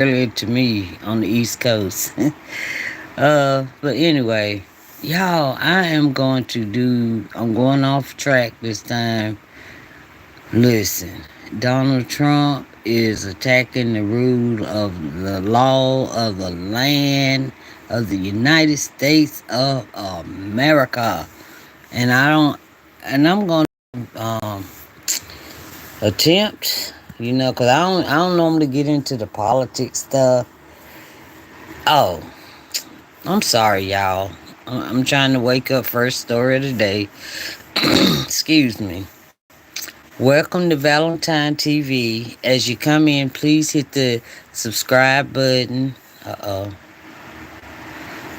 early to me on the East Coast. But anyway, y'all, I'm going off track this time. Listen, Donald Trump is attacking the rule of the law of the land of the United States of America. And I'm going to attempt, because I don't normally get into the politics stuff. Oh, I'm sorry, y'all. I'm trying to wake up first story of the day. Excuse me. Welcome to Valentine TV. As you come in, please hit the subscribe button. Uh oh.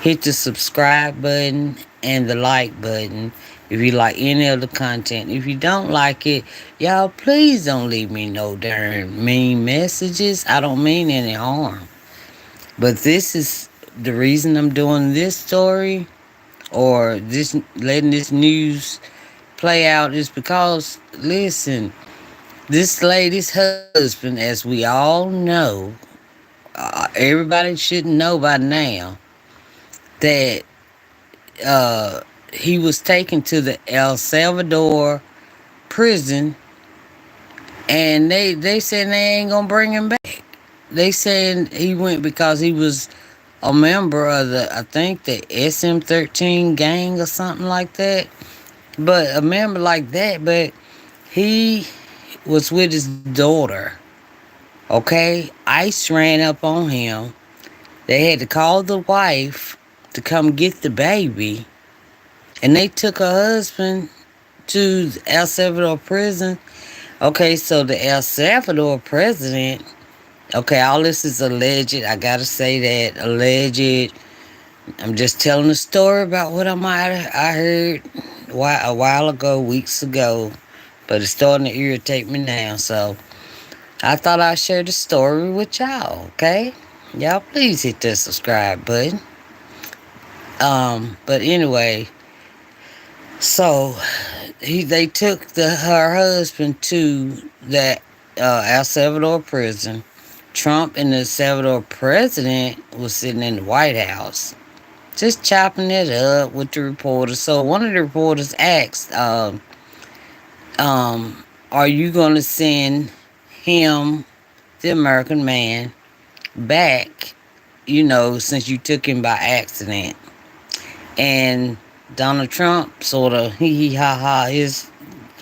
Hit the subscribe button and the like button if you like any of the content. If you don't like it, y'all please don't leave me no darn mean messages. I don't mean any harm. But this is the reason I'm doing this story or this letting this news play out is because listen, this lady's husband, as we all know, everybody should know by now that uh, he was taken to the El Salvador prison, and they said they ain't gonna bring him back. They saying he went because he was a member of I think the SM-13 gang or something like that. But a member like that, but he was with his daughter. Okay, ICE ran up on him. They had to call the wife to come get the baby, and they took her husband to El Salvador prison. Okay, so the El Salvador president. Okay, all this is alleged. I gotta say that alleged. I'm just telling a story about what I heard a while ago, weeks ago, but it's starting to irritate me now. So I thought I'd share the story with y'all. Okay, y'all please hit the subscribe button. But anyway, so they took her husband to that El Salvador prison. Trump and the Salvador president was sitting in the White House, just chopping it up with the reporters. So one of the reporters asked, "Are you going to send him, the American man, back? Since you took him by accident?" And Donald Trump sort of hee hee ha ha his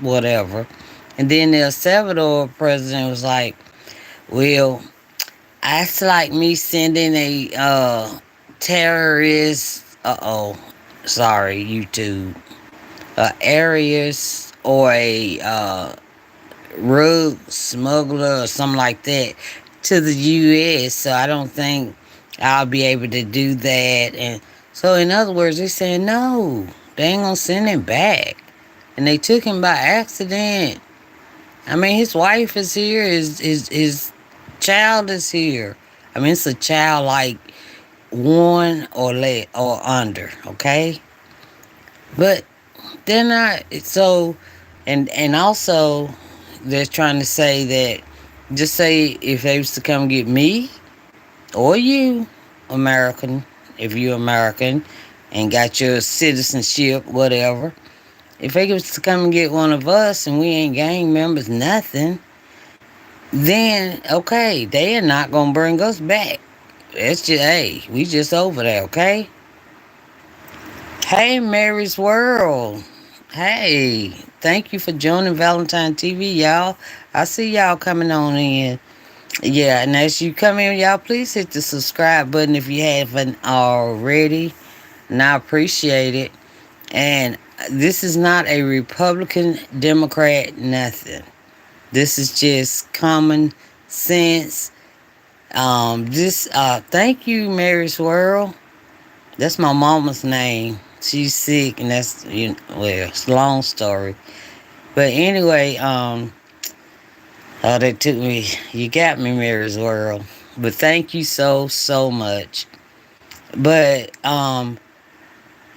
whatever. And then the El Salvador president was like, "Well, that's like me sending a terrorist. Sorry, YouTube. Arius or a rogue smuggler or something like that to the U.S. So I don't think I'll be able to do that." And so, in other words, they're saying no, they ain't gonna send him back, and they took him by accident. I mean, his wife is here, his child is here. I mean, it's a child like one or under, okay? But they're not so, and also they're trying to say that just say if they was to come get me or you, American, if you're American and got your citizenship, whatever, if they was to come and get one of us and we ain't gang members, nothing, then okay, they are not gonna bring us back. It's just hey, we just over there, okay? Hey, Mary's World. Hey, thank you for joining Valentine TV, y'all. I see y'all coming on in. Yeah, and as you come in, y'all, please hit the subscribe button if you haven't already. And I appreciate it. And this is not a Republican, Democrat, nothing. This is just common sense. Thank you, Mary's World. That's my mama's name. She's sick, and that's it's a long story. But anyway, they took me. You got me, Mary's World. But thank you so much. But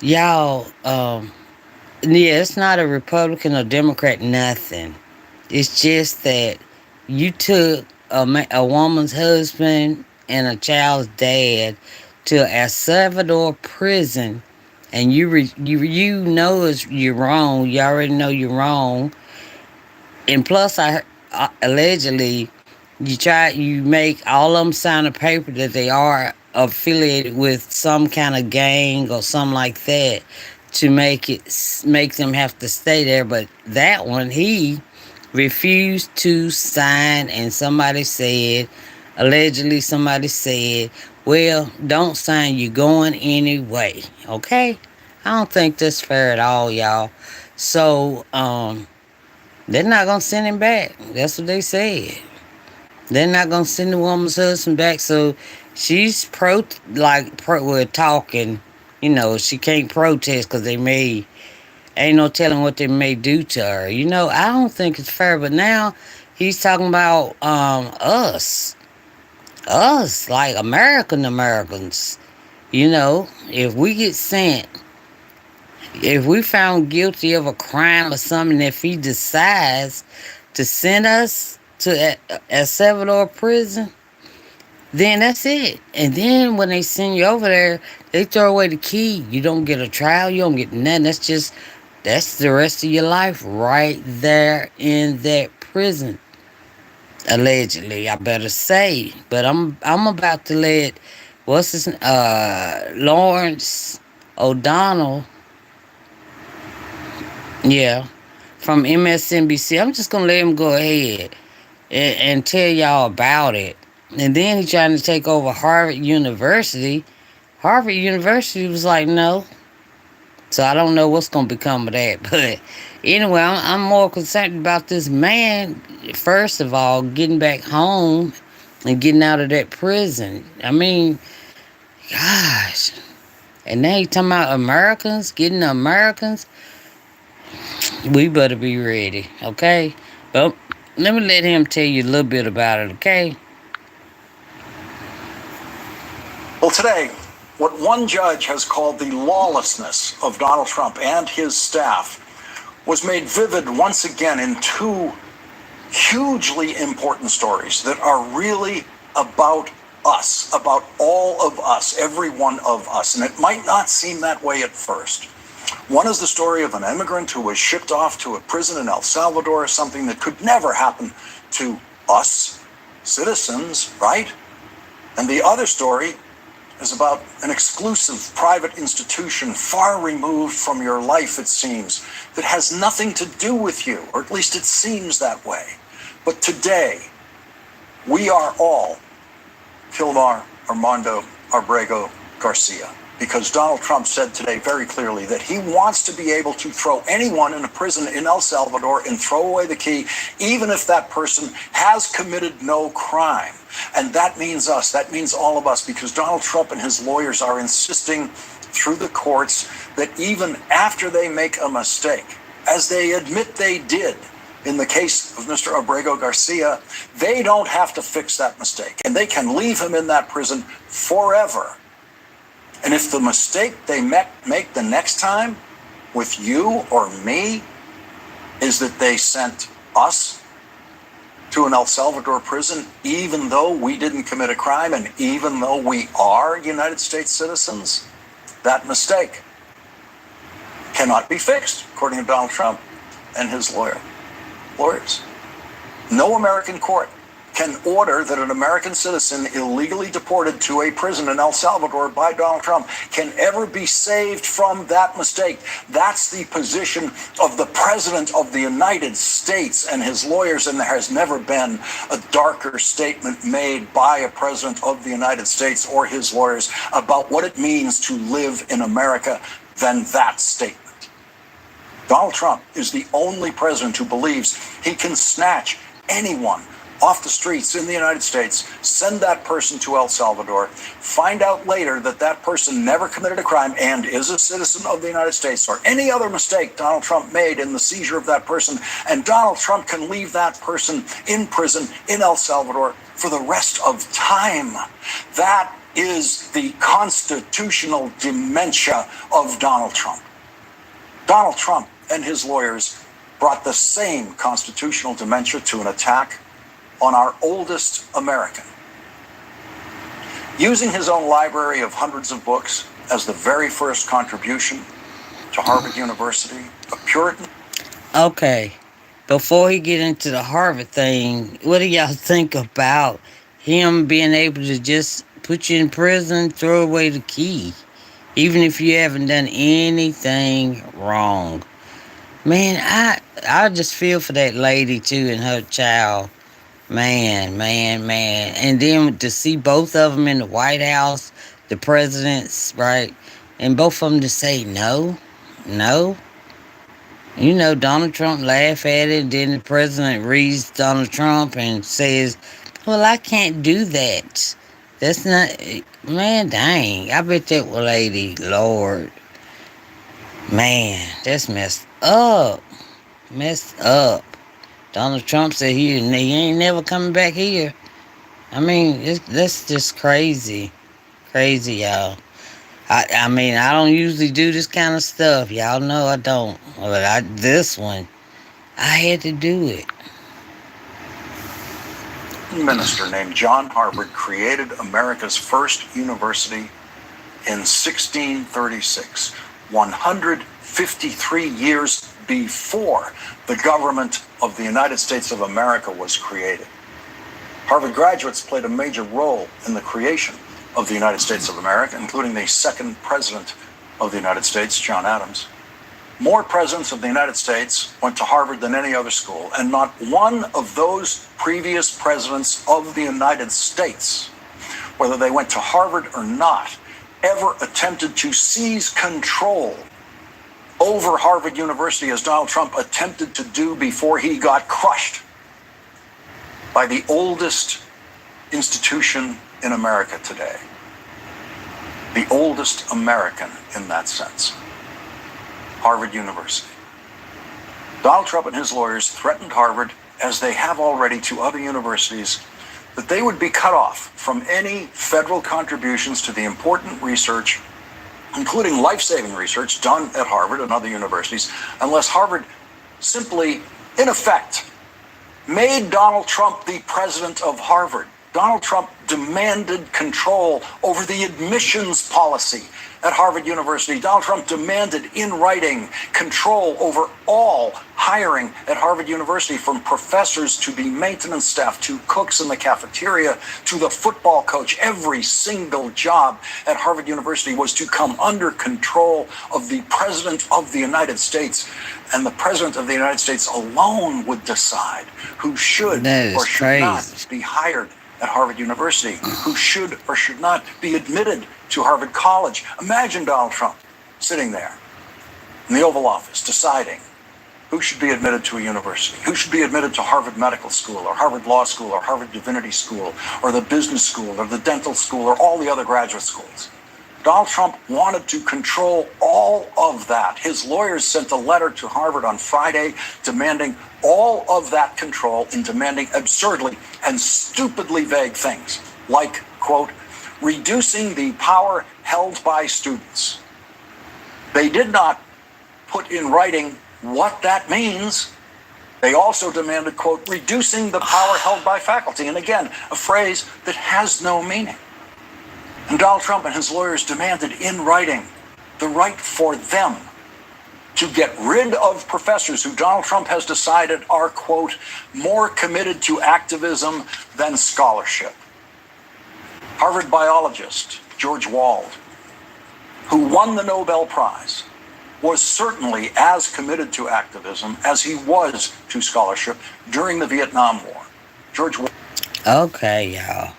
y'all, yeah, it's not a Republican or Democrat, nothing. It's just that you took a woman's husband and a child's dad to El Salvador prison, and you know you're wrong. You already know you're wrong, and plus, allegedly you make all of them sign a paper that they are affiliated with some kind of gang or something like that to make them have to stay there. But that one, he refused to sign, and somebody said, well, don't sign, you're going anyway. Okay, I don't think that's fair at all, y'all. So they're not gonna send him back. That's what they said. They're not gonna send the woman's husband back. So she's we're talking. You know, she can't protest because they may ain't no telling what they may do to her. You know, I don't think it's fair. But now he's talking about us like Americans. You know, if we found guilty of a crime or something, if he decides to send us to El Salvador prison, then that's it. And then when they send you over there, they throw away the key. You don't get a trial. You don't get nothing. That's the rest of your life right there in that prison. Allegedly, I better say. But I'm about to let Lawrence O'Donnell, yeah, from MSNBC. I'm just gonna let him go ahead and tell y'all about it. And then he trying to take over Harvard University. Harvard University was like, no. So I don't know what's gonna become of that. But anyway, I'm more concerned about this man. First of all, getting back home and getting out of that prison. I mean, gosh. And now you talking about Americans, getting the Americans. We better be ready, okay? But let me let him tell you a little bit about it, okay? Well, today, what one judge has called the lawlessness of Donald Trump and his staff was made vivid once again in two hugely important stories that are really about us, about all of us, every one of us. And it might not seem that way at first. One is the story of an immigrant who was shipped off to a prison in El Salvador, something that could never happen to us, citizens, right? And the other story is about an exclusive private institution far removed from your life, it seems, that has nothing to do with you, or at least it seems that way. But today, we are all Kilmar Armando Abrego Garcia, because Donald Trump said today very clearly that he wants to be able to throw anyone in a prison in El Salvador and throw away the key, even if that person has committed no crime. And that means us. That means all of us, because Donald Trump and his lawyers are insisting through the courts that even after they make a mistake, as they admit they did in the case of Mr. Abrego Garcia, they don't have to fix that mistake. And they can leave him in that prison forever. And if the mistake they make the next time with you or me is that they sent us to an El Salvador prison, even though we didn't commit a crime and even though we are United States citizens, that mistake cannot be fixed, according to Donald Trump and his lawyers. No American court can order that an American citizen illegally deported to a prison in El Salvador by Donald Trump can ever be saved from that mistake. That's the position of the President of the United States and his lawyers, and there has never been a darker statement made by a President of the United States or his lawyers about what it means to live in America than that statement. Donald Trump is the only president who believes he can snatch anyone off the streets in the United States, send that person to El Salvador, find out later that that person never committed a crime and is a citizen of the United States, or any other mistake Donald Trump made in the seizure of that person, and Donald Trump can leave that person in prison in El Salvador for the rest of time. That is the constitutional dementia of Donald Trump. Donald Trump and his lawyers brought the same constitutional dementia to an attack on our oldest American. using his own library of hundreds of books as the very first contribution to Harvard University, a Puritan. Okay, before he get into the Harvard thing, what do y'all think about him being able to just put you in prison, throw away the key, even if you haven't done anything wrong? Man, I just feel for that lady too and her child. Man, man, man. And then to see both of them in the White House, the presidents, right? And both of them to say no, no. You know, Donald Trump laugh at it. Then the president reads Donald Trump and says, "Well, I can't do that. That's not." Man, dang! I bet that lady, Lord, man, that's messed up. Messed up. Donald Trump said he ain't never coming back here. I mean, that's just crazy, crazy, y'all. I mean, I don't usually do this kind of stuff. Y'all know I don't. But this one, I had to do it. Minister named John Harvard created America's first university in 1636, 153 years before the government of the United States of America was created. Harvard graduates played a major role in the creation of the United States of America, including the second president of the United States, John Adams. More presidents of the United States went to Harvard than any other school, and not one of those previous presidents of the United States, whether they went to Harvard or not, ever attempted to seize control over Harvard University as Donald Trump attempted to do before he got crushed by the oldest institution in America today. The oldest American in that sense. Harvard University. Donald Trump and his lawyers threatened Harvard, as they have already to other universities, that they would be cut off from any federal contributions to the important research, including life-saving research done at Harvard and other universities, unless Harvard simply, in effect, made Donald Trump the president of Harvard. Donald Trump demanded control over the admissions policy at Harvard University. Donald Trump demanded in writing control over all hiring at Harvard University, from professors to the maintenance staff to cooks in the cafeteria to the football coach. Every single job at Harvard University was to come under control of the President of the United States. And the President of the United States alone would decide who should or should not be hired at Harvard University, who should or should not be admitted to Harvard College. Imagine Donald Trump sitting there in the Oval Office deciding who should be admitted to a university, who should be admitted to Harvard Medical School or Harvard Law School or Harvard Divinity School or the Business School or the Dental School or all the other graduate schools. Donald Trump wanted to control all of that. His lawyers sent a letter to Harvard on Friday demanding all of that control and demanding absurdly and stupidly vague things like, quote, reducing the power held by students. They did not put in writing what that means. They also demanded, quote, reducing the power held by faculty. And again, a phrase that has no meaning. And Donald Trump and his lawyers demanded in writing the right for them to get rid of professors who Donald Trump has decided are, quote, more committed to activism than scholarship. Harvard biologist George Wald, who won the Nobel Prize, was certainly as committed to activism as he was to scholarship during the Vietnam War. George Wald. Okay, y'all.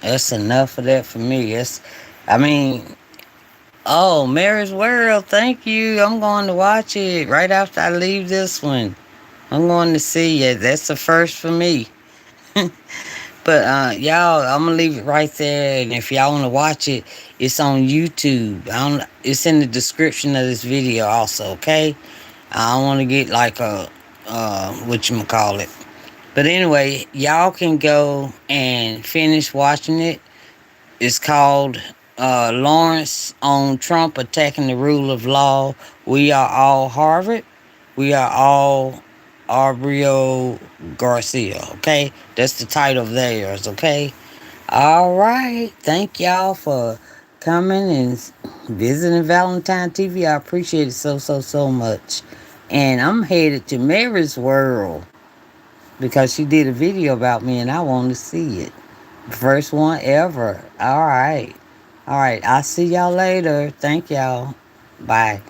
That's enough of that for me. I mean, oh, Mary's World, thank you. I'm going to watch it right after I leave this one. I'm going to see it. That's the first for me. But y'all, I'm gonna leave it right there. And if y'all want to watch it, it's on YouTube. It's in the description of this video also. Okay. I don't want to get like a whatchamacallit. But anyway, y'all can go and finish watching it. It's called Lawrence on Trump Attacking the Rule of Law. We are all Harvard. We are all Arbrio Garcia. Okay? That's the title of theirs. Okay? All right. Thank y'all for coming and visiting Valentine TV. I appreciate it so, so, so much. And I'm headed to Mary's World because she did a video about me and I want to see it. First one ever. All right. All right. I'll see y'all later. Thank y'all. Bye.